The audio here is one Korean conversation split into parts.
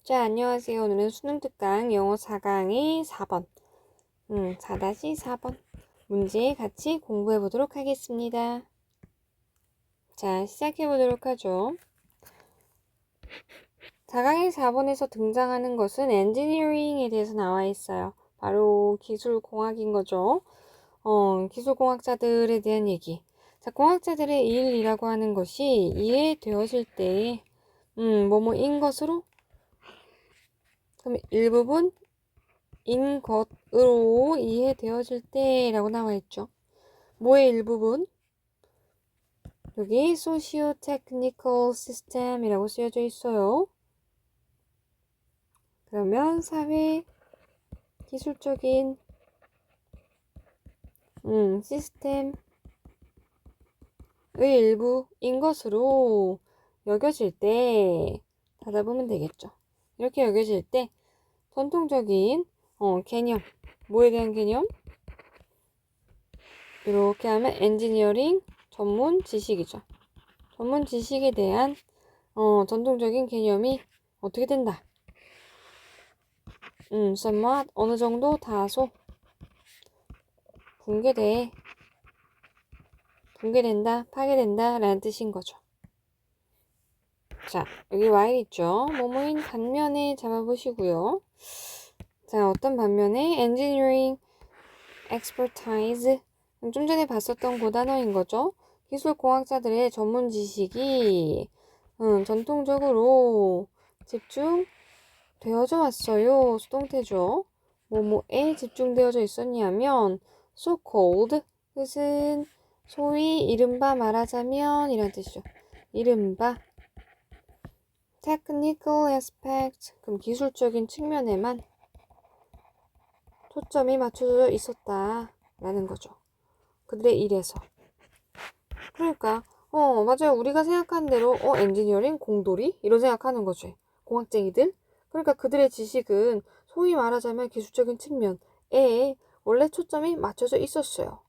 자, 안녕하세요. 오늘은 수능 특강 영어 4강의 4번. 4-4번. 문제 같이 공부해 보도록 하겠습니다. 자, 시작해 보도록 하죠. 4강의 4번에서 등장하는 것은 엔지니어링에 대해서 나와 있어요. 바로 기술공학인 거죠. 기술공학자들에 대한 얘기. 자, 공학자들의 일이라고 하는 것이 이해되어질 때, 뭐뭐인 것으로, 그럼 일부분 인 것으로 이해되어질 때라고 나와 있죠. 뭐의 일부분? 여기 socio-technical system이라고 쓰여져 있어요. 그러면 사회 기술적인 시스템의 일부인 것으로 여겨질 때 닫아보면 되겠죠. 이렇게 여겨질 때 전통적인 개념, 뭐에 대한 개념? 이렇게 하면 엔지니어링 전문 지식이죠. 전문 지식에 대한 전통적인 개념이 어떻게 된다? somewhat 어느 정도 다소 붕괴된다, 파괴된다 라는 뜻인 거죠. 자, 여기 Y 있죠. 뭐뭐인 반면에 잡아보시고요. 자, 어떤 반면에 engineering expertise 좀 전에 봤었던 그 단어인 거죠. 기술공학자들의 전문 지식이 전통적으로 집중되어져 왔어요. 수동태죠. 뭐뭐에 집중되어져 있었냐면 so called 뜻은 소위 이른바 말하자면 이란 뜻이죠. 이른바 technical aspect 그럼 기술적인 측면에만 초점이 맞춰져 있었다 라는 거죠. 그들의 일에서. 그러니까 맞아요. 우리가 생각하는 대로 엔지니어링 공돌이 이런 생각하는 거지. 공학쟁이들. 그러니까 그들의 지식은 소위 말하자면 기술적인 측면에 원래 초점이 맞춰져 있었어요.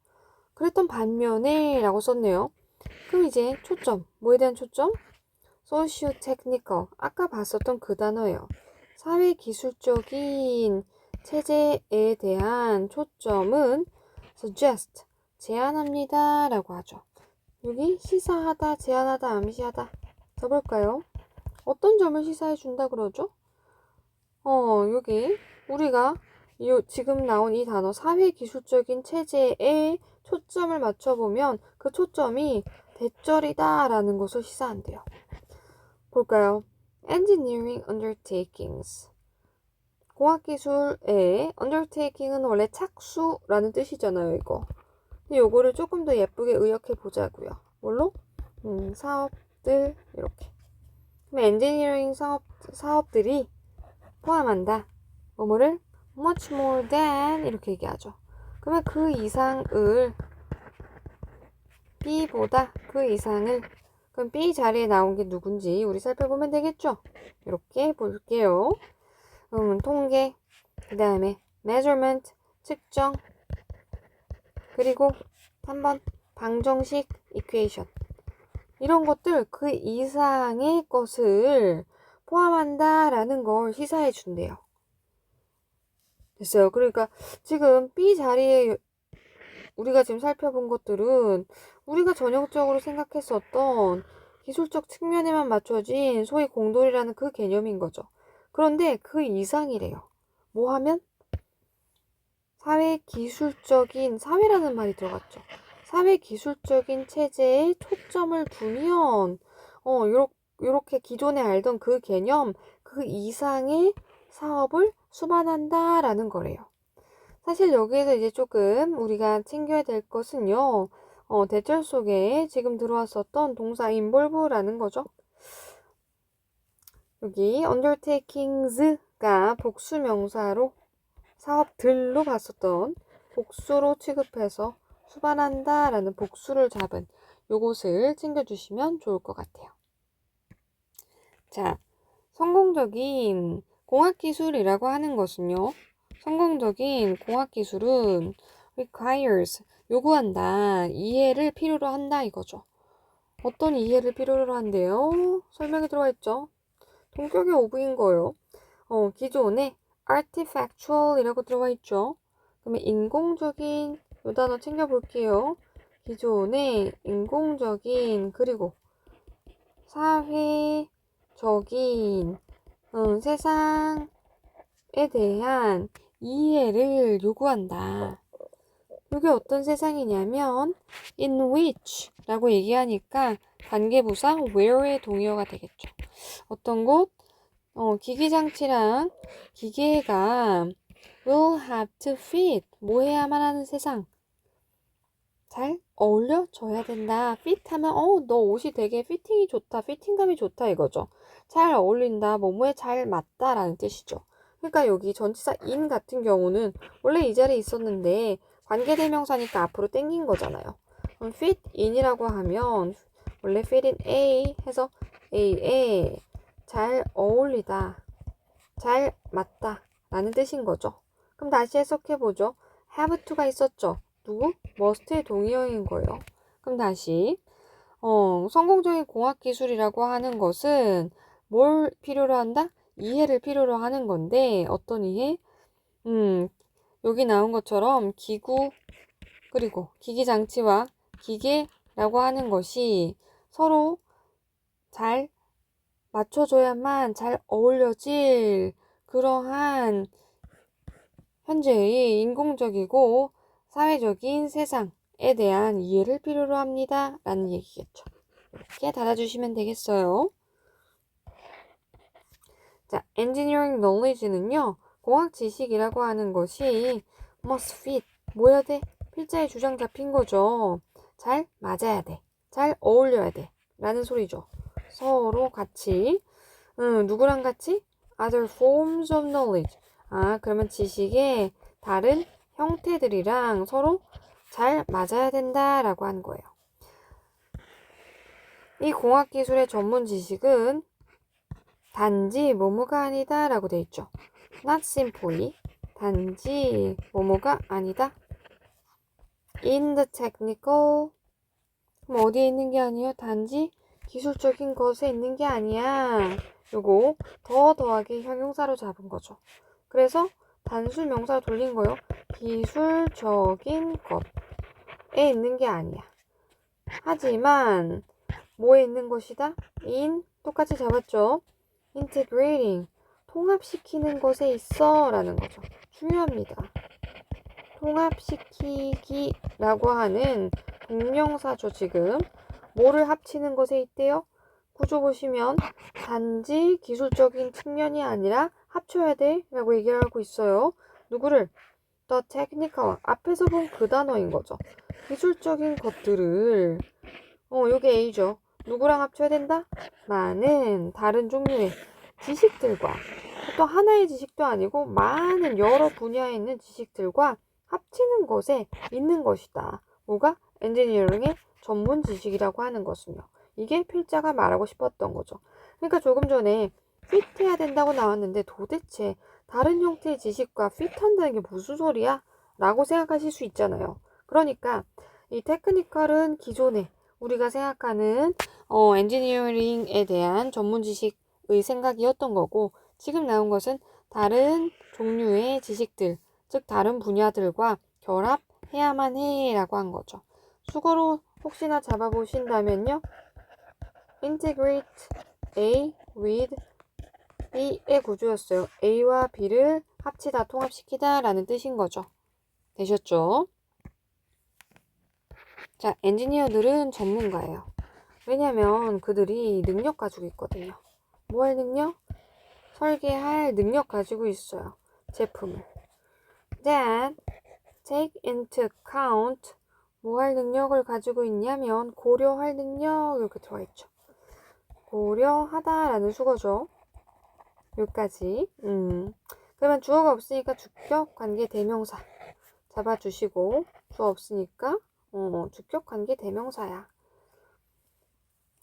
그랬던 반면에 라고 썼네요. 그럼 이제 초점, 뭐에 대한 초점? socio-technical, 아까 봤었던 그 단어예요. 사회기술적인 체제에 대한 초점은 suggest, 제안합니다 라고 하죠. 여기 시사하다, 제안하다, 암시하다 써볼까요? 어떤 점을 시사해 준다 그러죠? 여기 우리가 지금 나온 이 단어 사회기술적인 체제에 초점을 맞춰보면 그 초점이 대절이다 라는 것을 시사한대요. 볼까요? Engineering undertakings. 공학기술의 undertaking은 원래 착수라는 뜻이잖아요, 이거. 근데 요거를 조금 더 예쁘게 의역해 보자고요. 뭘로? 사업들 이렇게. 그럼 엔지니어링 사업들이 포함한다. 뭐뭐를 much more than 이렇게 얘기하죠. 그러면 그 이상을 B보다 그 이상을 그럼 B 자리에 나온 게 누군지 우리 살펴보면 되겠죠? 이렇게 볼게요. 통계, 그 다음에 measurement, 측정, 그리고 3번 방정식, equation. 이런 것들 그 이상의 것을 포함한다라는 걸 시사해 준대요. 됐어요. 그러니까 지금 B 자리에 우리가 지금 살펴본 것들은 우리가 전형적으로 생각했었던 기술적 측면에만 맞춰진 소위 공돌이라는 그 개념인 거죠. 그런데 그 이상이래요. 뭐 하면? 사회기술적인, 사회라는 말이 들어갔죠. 사회기술적인 체제에 초점을 두면 요렇게 기존에 알던 그 개념, 그 이상의 사업을 수반한다라는 거래요. 사실 여기에서 이제 조금 우리가 챙겨야 될 것은요. 대절 속에 지금 들어왔었던 동사 involve라는 거죠. 여기 undertakings가 복수명사로 사업들로 봤었던 복수로 취급해서 수반한다 라는 복수를 잡은 요것을 챙겨주시면 좋을 것 같아요. 자, 성공적인 공학기술이라고 하는 것은요. 성공적인 공학기술은 requires, 요구한다, 이해를 필요로 한다 이거죠. 어떤 이해를 필요로 한대요? 설명이 들어와 있죠. 동격의 오브인 거예요. 기존에 artifactual이라고 들어와 있죠. 그러면 인공적인 요 단어 챙겨볼게요. 기존에 인공적인 그리고 사회적인 세상에 대한 이해를 요구한다. 이게 어떤 세상이냐면 in which 라고 얘기하니까 관계부사 where의 동의어가 되겠죠. 어떤 곳? 기기장치랑 기계가 will have to fit 뭐 해야만 하는 세상. 잘 어울려져야 된다. fit 하면 너 옷이 되게 피팅이 좋다. 피팅감이 좋다 이거죠. 잘 어울린다. 뭐뭐에 잘 맞다 라는 뜻이죠. 그러니까 여기 전치사 in 같은 경우는 원래 이 자리에 있었는데 관계대명사니까 앞으로 땡긴 거잖아요. 그럼 fit in이라고 하면 원래 fit in A 해서 A에 잘 어울리다. 잘 맞다 라는 뜻인 거죠. 그럼 다시 해석해보죠. have to가 있었죠. 누구? must의 동의어인 거예요. 그럼 다시 성공적인 공학기술이라고 하는 것은 뭘 필요로 한다? 이해를 필요로 하는 건데 어떤 이해? 여기 나온 것처럼 기구 그리고 기기장치와 기계라고 하는 것이 서로 잘 맞춰줘야만 잘 어울려질 그러한 현재의 인공적이고 사회적인 세상에 대한 이해를 필요로 합니다. 라는 얘기겠죠. 이렇게 달아주시면 되겠어요. 자, engineering knowledge는요. 공학 지식이라고 하는 것이 must fit, 뭐야 돼? 필자의 주장 잡힌 거죠. 잘 맞아야 돼. 잘 어울려야 돼. 라는 소리죠. 서로 같이 누구랑 같이? other forms of knowledge. 그러면 지식의 다른 형태들이랑 서로 잘 맞아야 된다라고 하는 거예요. 이 공학기술의 전문 지식은 단지 뭐뭐가 아니다 라고 되어 있죠. not simply 단지 뭐뭐가 아니다. in the technical 그럼 어디에 있는 게 아니에요? 단지 기술적인 것에 있는 게 아니야. 요거 더하기 형용사로 잡은 거죠. 그래서 단수 명사로 돌린 거요. 기술적인 것에 있는 게 아니야. 하지만 뭐에 있는 것이다? in 똑같이 잡았죠. integrating 통합시키는 것에 있어 라는 거죠. 중요합니다. 통합시키기라고 하는 동명사죠. 지금 뭐를 합치는 것에 있대요? 구조 보시면 단지 기술적인 측면이 아니라 합쳐야 돼 라고 얘기를 하고 있어요. 누구를? The technical 앞에서 본 그 단어인 거죠. 기술적인 것들을 요게 A죠. 누구랑 합쳐야 된다? 많은 다른 종류의 지식들과 또 하나의 지식도 아니고 많은 여러 분야에 있는 지식들과 합치는 것에 있는 것이다. 뭐가? 엔지니어링의 전문 지식이라고 하는 것은요. 이게 필자가 말하고 싶었던 거죠. 그러니까 조금 전에 fit 해야 된다고 나왔는데 도대체 다른 형태의 지식과 fit 한다는 게 무슨 소리야? 라고 생각하실 수 있잖아요. 그러니까 이 테크니컬은 기존에 우리가 생각하는 엔지니어링에 대한 전문 지식의 생각이었던 거고 지금 나온 것은 다른 종류의 지식들, 즉 다른 분야들과 결합해야만 해 라고 한 거죠. 수거로 혹시나 잡아보신다면요. integrate A with B의 구조였어요. A와 B를 합치다, 통합시키다 라는 뜻인 거죠. 되셨죠? 자, 엔지니어들은 전문가예요. 왜냐면 그들이 능력 가지고 있거든요. 뭐 할 능력? 설계할 능력 가지고 있어요. 제품을. That take into account 뭐 할 능력을 가지고 있냐면 고려할 능력 이렇게 들어와 있죠. 고려하다라는 수거죠. 여기까지. 그러면 주어가 없으니까 주격 관계 대명사 잡아주시고 주어 없으니까 주격 관계 대명사야.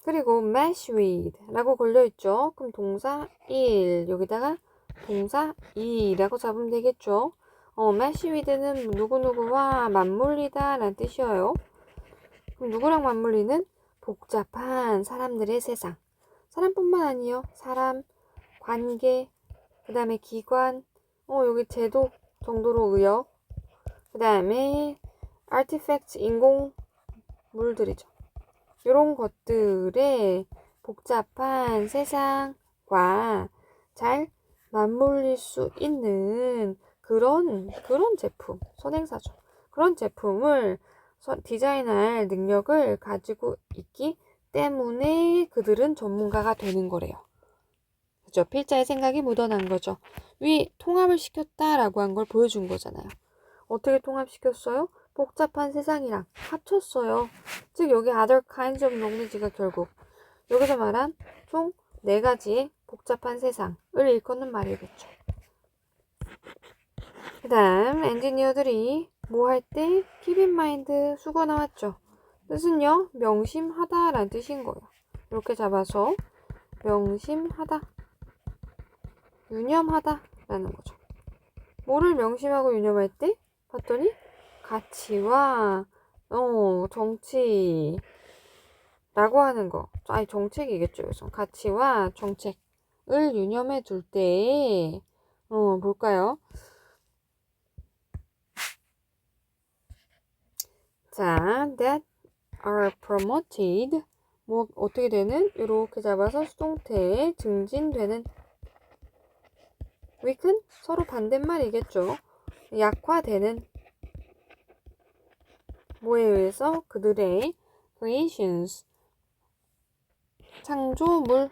그리고 mesh with 라고 걸려있죠. 그럼 동사 1 여기다가 동사 2라고 잡으면 되겠죠. mesh with는 누구누구와 맞물리다 라는 뜻이에요. 그럼 누구랑 맞물리는? 복잡한 사람들의 세상. 사람뿐만 아니요. 사람, 관계, 그 다음에 기관, 여기 제도 정도로 의역, 그 다음에 artifacts, 인공물들이죠. 이런 것들의 복잡한 세상과 잘 맞물릴 수 있는 그런 제품, 선행사죠. 그런 제품을 디자인할 능력을 가지고 있기 때문에 그들은 전문가가 되는 거래요. 그죠? 필자의 생각이 묻어난 거죠. 위 통합을 시켰다라고 한 걸 보여준 거잖아요. 어떻게 통합시켰어요? 복잡한 세상이랑 합쳤어요. 즉 여기 other kinds of knowledge가 결국 여기서 말한 총 4가지의 복잡한 세상을 일컫는 말이겠죠. 그 다음 엔지니어들이 뭐 할 때 keep in mind 수거 나왔죠. 뜻은요 명심하다 라는 뜻인 거예요. 이렇게 잡아서 명심하다, 유념하다 라는 거죠. 뭐를 명심하고 유념할 때 봤더니 가치와 정치 라고 하는 거. 아니 정책이겠죠. 그래서 가치와 정책을 유념해 둘 때 볼까요? 자, that are promoted. 뭐 어떻게 되는? 이렇게 잡아서 수동태에 증진되는. weaken 서로 반대말이겠죠. 약화되는. 뭐에 의해서? 그들의 creations 창조물,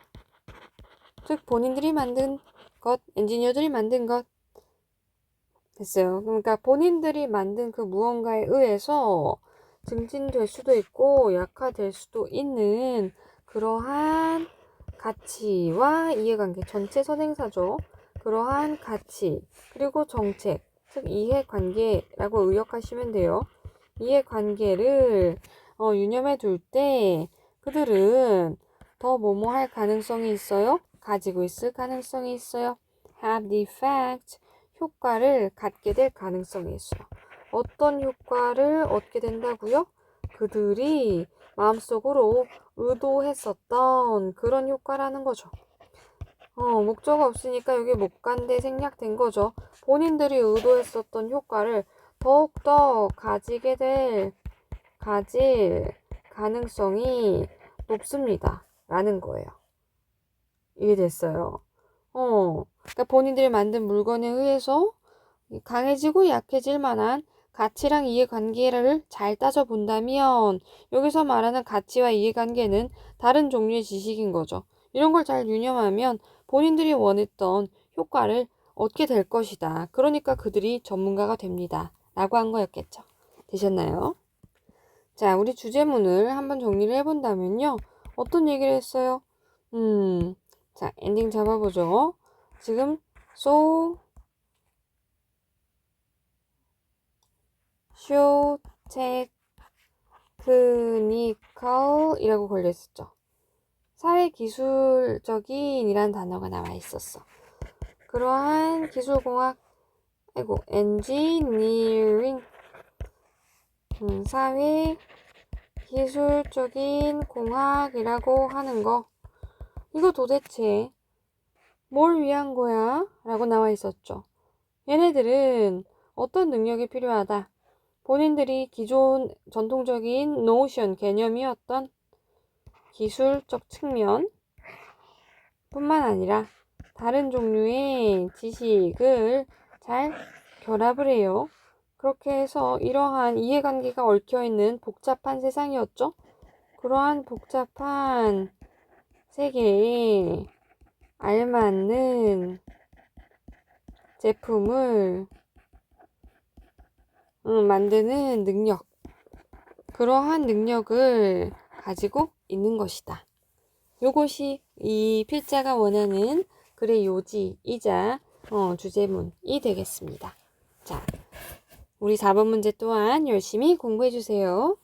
즉 본인들이 만든 것, 엔지니어들이 만든 것 됐어요. 그러니까 본인들이 만든 그 무언가에 의해서 증진될 수도 있고 약화될 수도 있는 그러한 가치와 이해관계, 전체 선행사죠. 그러한 가치, 그리고 정책, 즉 이해관계라고 의역하시면 돼요. 이해관계를 유념해 둘 때 그들은 더 뭐뭐 할 가능성이 있어요? 가지고 있을 가능성이 있어요. have the effect, 효과를 갖게 될 가능성이 있어요. 어떤 효과를 얻게 된다고요? 그들이 마음속으로 의도했었던 그런 효과라는 거죠. 목적 없으니까 여기 목간대 생략된 거죠. 본인들이 의도했었던 효과를 더욱더 가질 가능성이 높습니다. 라는 거예요. 이해됐어요? 그러니까 본인들이 만든 물건에 의해서 강해지고 약해질 만한 가치랑 이해관계를 잘 따져본다면 여기서 말하는 가치와 이해관계는 다른 종류의 지식인 거죠. 이런 걸 잘 유념하면 본인들이 원했던 효과를 얻게 될 것이다. 그러니까 그들이 전문가가 됩니다. 라고 한 거였겠죠. 되셨나요? 자, 우리 주제문을 한번 정리를 해본다면요. 어떤 얘기를 했어요? 자, 엔딩 잡아보죠. 지금 so technical 이라고 걸려 있었죠. 사회기술적인 이란 단어가 나와 있었어. 그러한 기술공학, engineering, 사회기술적인 공학이라고 하는 거. 이거 도대체 뭘 위한 거야? 라고 나와 있었죠. 얘네들은 어떤 능력이 필요하다. 본인들이 기존 전통적인 노션 개념이었던 기술적 측면 뿐만 아니라 다른 종류의 지식을 잘 결합을 해요. 그렇게 해서 이러한 이해관계가 얽혀있는 복잡한 세상이었죠. 그러한 복잡한 세계에 알맞는 제품을 만드는 능력, 그러한 능력을 가지고 있는 것이다. 요것이 이 필자가 원하는 글의 요지이자 주제문이 되겠습니다. 자, 우리 4번 문제 또한 열심히 공부해 주세요.